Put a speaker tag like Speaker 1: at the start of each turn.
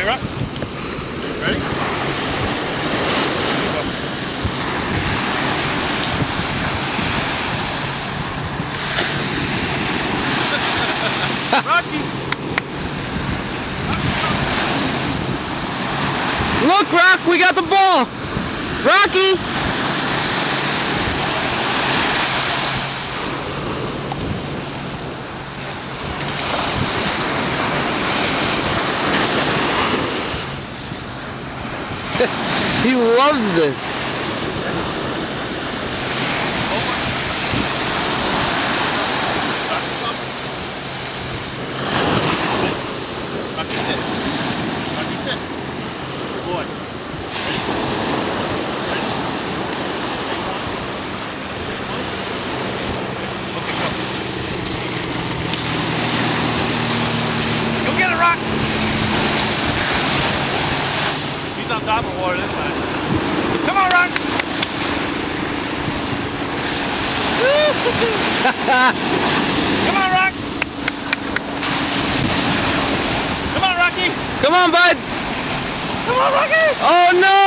Speaker 1: Ready, Rock? Ready? Rocky!
Speaker 2: Look, Rock, we got the ball! Rocky! He loves this.
Speaker 1: Rocky, sit. Rocky, sit. Good boy. Ready? Okay, go. Go get it, Rock! He's on top of the water this time. Come on, Rock! Come on, Rock! Come on, Rocky!
Speaker 2: Come on, bud!
Speaker 1: Come on, Rocky!
Speaker 2: Oh, no!